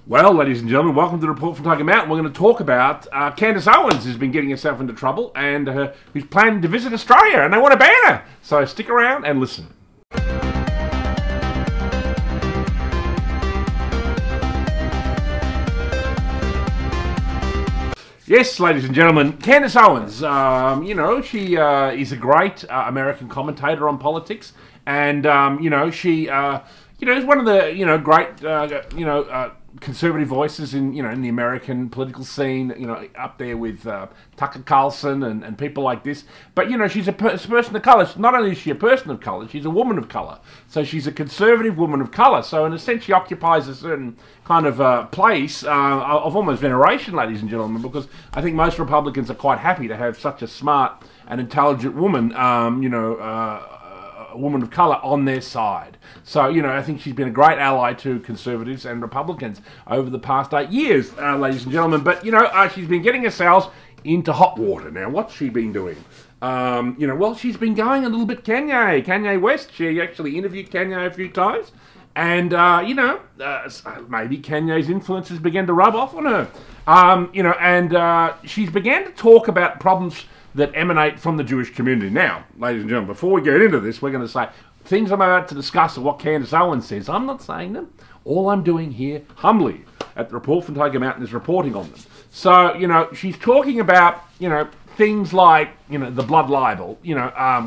Well, ladies and gentlemen, welcome to the Report from Tiger Mountain. We're going to talk about Candace Owens, who's been getting herself into trouble and who's planning to visit Australia, and they want to ban her. So stick around and listen. Yes, ladies and gentlemen, Candace Owens, she is a great American commentator on politics, and, she, is one of the, great, conservative voices in the American political scene, up there with Tucker Carlson and people like this. But, she's a person of colour. Not only is she a person of colour, she's a woman of colour. So she's a conservative woman of colour. So in a sense, she occupies a certain kind of place of almost veneration, ladies and gentlemen, because I think most Republicans are quite happy to have such a smart and intelligent woman, a woman of colour on their side. So, I think she's been a great ally to Conservatives and Republicans over the past 8 years, ladies and gentlemen. But, she's been getting herself into hot water. Now, what's she been doing? Well, she's been going a little bit Kanye West. She actually interviewed Kanye a few times. And, maybe Kanye's influences began to rub off on her. She's began to talk about problems that emanate from the Jewish community. Now, ladies and gentlemen, before we get into this, we're going to say things I'm about to discuss are what Candace Owens says. I'm not saying them. All I'm doing here, humbly, at the Report from Tiger Mountain, is reporting on them. So, she's talking about, things like, the blood libel,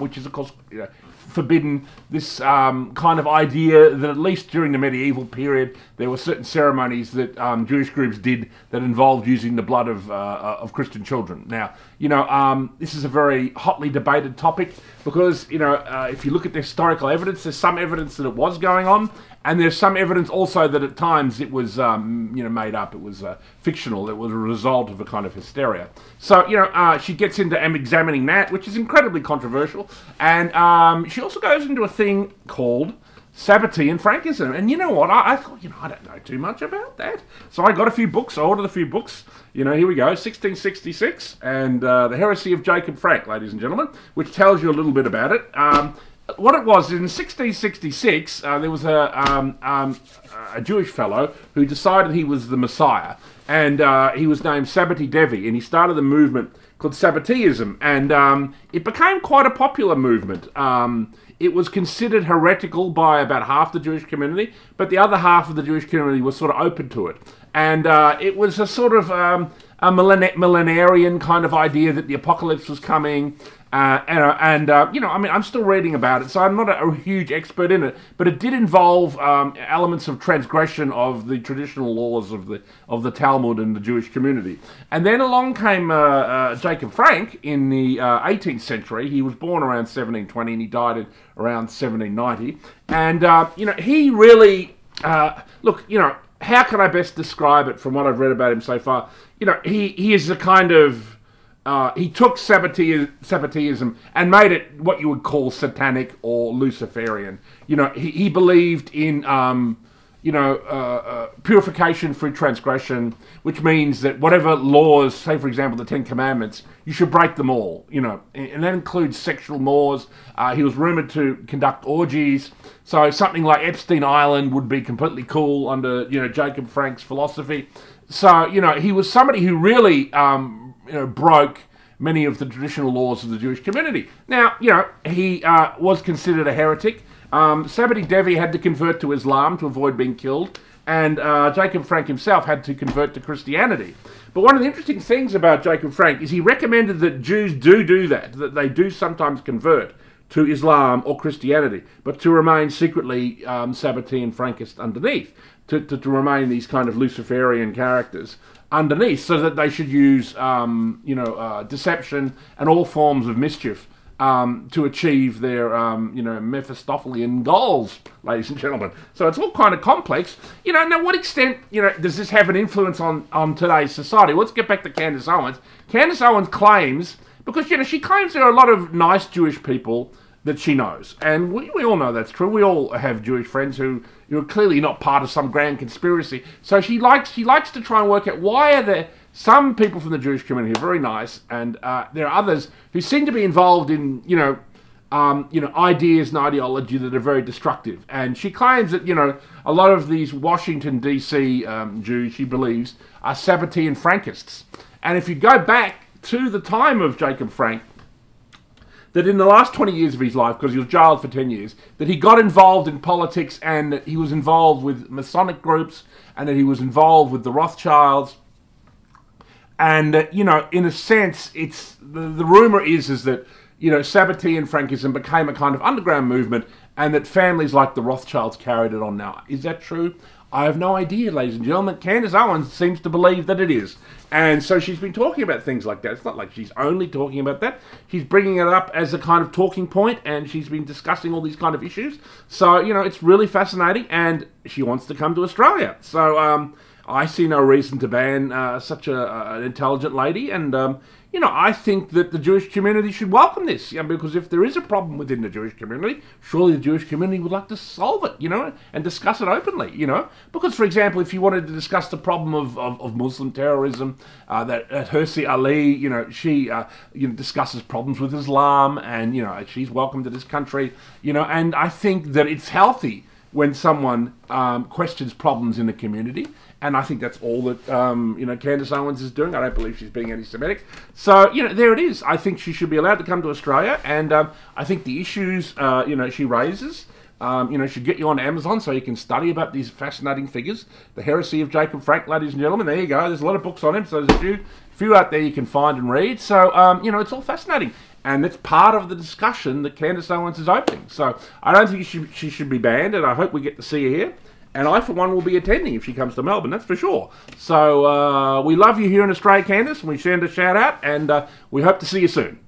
which is, of course, forbidden. This kind of idea that at least during the medieval period there were certain ceremonies that Jewish groups did that involved using the blood of Christian children. Now, this is a very hotly debated topic because, if you look at the historical evidence, there's some evidence that it was going on, and there's some evidence also that at times it was, made up. It was fictional. It was a result of a kind of hysteria. So, she gets into examining that, which is incredibly controversial, and she also goes into a thing called Sabbatean Frankism. And you know what? I thought, I don't know too much about that. So I got a few books. I ordered a few books. Here we go, 1666, and The Heresy of Jacob Frank, ladies and gentlemen, which tells you a little bit about it. What it was, in 1666, there was a Jewish fellow who decided he was the Messiah, and he was named Sabbati Devi, and he started a movement called Sabbateism, and it became quite a popular movement. It was considered heretical by about half the Jewish community, but the other half of the Jewish community was sort of open to it. And it was a sort of a millenarian kind of idea that the apocalypse was coming. I'm still reading about it, so I'm not a huge expert in it, but it did involve elements of transgression of the traditional laws of the Talmud and the Jewish community. And then along came Jacob Frank in the 18th century. He was born around 1720 and he died at around 1790. And he really how can I best describe it from what I've read about him so far? He is a kind of he took Sabbateism and made it what you would call satanic or Luciferian. He believed in, purification through transgression, which means that whatever laws, say for example the Ten Commandments, you should break them all, and that includes sexual laws. He was rumoured to conduct orgies, so something like Epstein Island would be completely cool under, Jacob Frank's philosophy. So, he was somebody who really, broke many of the traditional laws of the Jewish community. Now, he was considered a heretic. Sabbati Devi had to convert to Islam to avoid being killed, and Jacob Frank himself had to convert to Christianity. But one of the interesting things about Jacob Frank is he recommended that Jews do that they do sometimes convert to Islam or Christianity, but to remain secretly Sabbatean Frankist underneath, to remain these kind of Luciferian characters underneath, so that they should use, deception and all forms of mischief to achieve their, Mephistophelian goals, ladies and gentlemen. So it's all kind of complex. Now what extent, does this have an influence on today's society? Let's get back to Candace Owens. Candace Owens claims, because, she claims there are a lot of nice Jewish people that she knows. And we all know that's true. We all have Jewish friends who are clearly not part of some grand conspiracy. So she likes to try and work out why are there some people from the Jewish community who are very nice, and there are others who seem to be involved in, ideas and ideology that are very destructive. And she claims that, a lot of these Washington, D.C. Jews, she believes, are Sabbatean Frankists. And if you go back to the time of Jacob Frank, that in the last 20 years of his life, because he was jailed for 10 years, that he got involved in politics and that he was involved with Masonic groups and that he was involved with the Rothschilds. And, in a sense, it's the rumor is that, Sabbatean Frankism became a kind of underground movement and that families like the Rothschilds carried it on now. Is that true? I have no idea, ladies and gentlemen. Candace Owens seems to believe that it is. And so she's been talking about things like that. It's not like she's only talking about that. She's bringing it up as a kind of talking point, and she's been discussing all these kind of issues. So, it's really fascinating, and she wants to come to Australia. So, I see no reason to ban such an intelligent lady, and I think that the Jewish community should welcome this, because if there is a problem within the Jewish community, surely the Jewish community would like to solve it, and discuss it openly, because, for example, if you wanted to discuss the problem of Muslim terrorism, that Hirsi Ali, she discusses problems with Islam, and she's welcome to this country, and I think that it's healthy when someone questions problems in the community. And I think that's all that, Candace Owens is doing. I don't believe she's being anti-Semitic. So, there it is. I think she should be allowed to come to Australia. And I think the issues, she raises, should get you on Amazon so you can study about these fascinating figures. The Heresy of Jacob Frank, ladies and gentlemen. There you go. There's a lot of books on him. So there's a few out there you can find and read. So, it's all fascinating. And it's part of the discussion that Candace Owens is opening. So I don't think she should be banned, and I hope we get to see her here. And I, for one, will be attending if she comes to Melbourne, that's for sure. So we love you here in Australia, Candace, and we send a shout out, and we hope to see you soon.